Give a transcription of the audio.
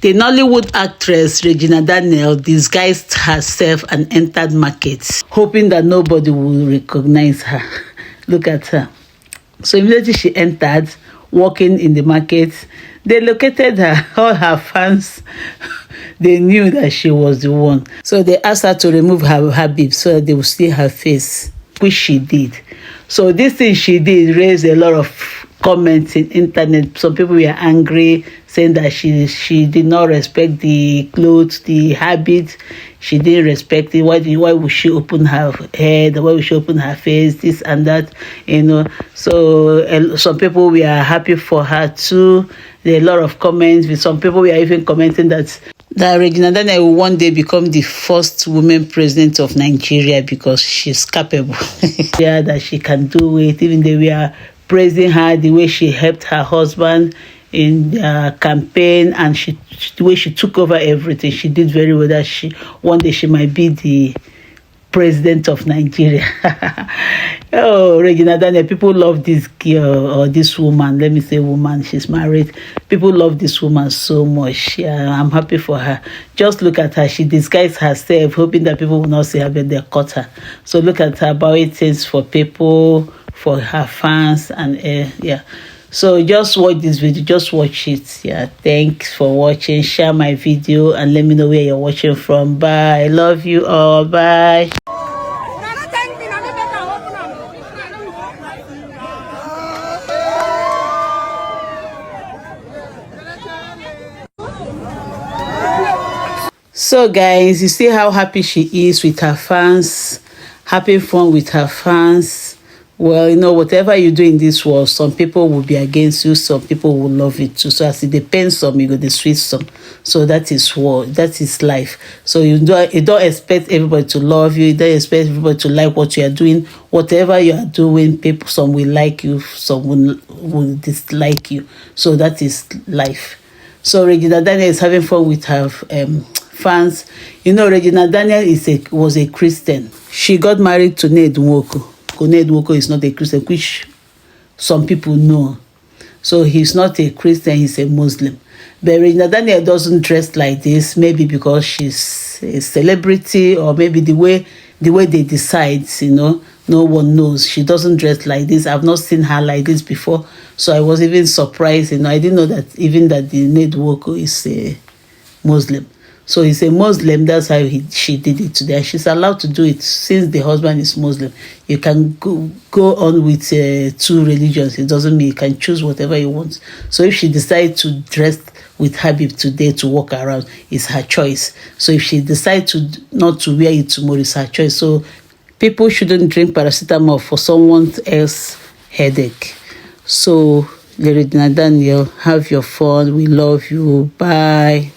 The Nollywood actress Regina Daniel disguised herself and entered markets, hoping that nobody will recognize her. Look at her. So immediately she entered, walking in the market, they located her. All her fans, they knew that she was the one. So they asked her to remove her habit so that they would see her face, which she did. So this thing she did raised a lot of comments in internet. Some people were angry, saying that she did not respect the clothes, the habit. She didn't respect it. Why would she open her head? Why would she open her face? This and that, So some people were happy for her too. There are a lot of comments. With some people were even commenting that Regina Daniel will one day become the first woman president of Nigeria because she's capable. Yeah, that she can do it. Even they were praising her, the way she helped her husband in their campaign, and the way she took over everything. She did very well. That one day she might be the president of Nigeria. Oh, Regina Daniel, people love this girl or this woman. Let me say woman, she's married. People love this woman so much. Yeah, I'm happy for her. Just look at her. She disguised herself, hoping that people will not see her, but they caught her. So look at her buying things for people, for her fans, and yeah. So just watch this video. Just watch it. Yeah, thanks for watching. Share my video and let me know where you're watching from. Bye. Love you all. Bye. So guys, you see how happy she is with her fans, having fun with her fans. Well, whatever you do in this world, some people will be against you, some people will love it too. So as it depends some, you go the sweet some. So that is life. So you don't expect everybody to love you. You don't expect everybody to like what you are doing. Whatever you are doing, people, some will like you, some will dislike you. So that is life. So Regina Daniel is having fun with her fans. Regina Daniel was a Christian. She got married to Ned Nwoko. Ned Nwoko is not a Christian, which some people know. So he's not a Christian, he's a Muslim. But Regina Daniel doesn't dress like this, maybe because she's a celebrity, or maybe the way they decide, no one knows. She doesn't dress like this. I've not seen her like this before. So I was even surprised, I didn't know that the Ned Nwoko is a Muslim. So he's a Muslim. That's how she did it today. She's allowed to do it since the husband is Muslim. You can go on with two religions. It doesn't mean you can choose whatever you want. So if she decides to dress with habib today to walk around, it's her choice. So if she decides not to wear it tomorrow, it's her choice. So people shouldn't drink paracetamol for someone else's headache. So Regina Daniel, have your fun. We love you. Bye.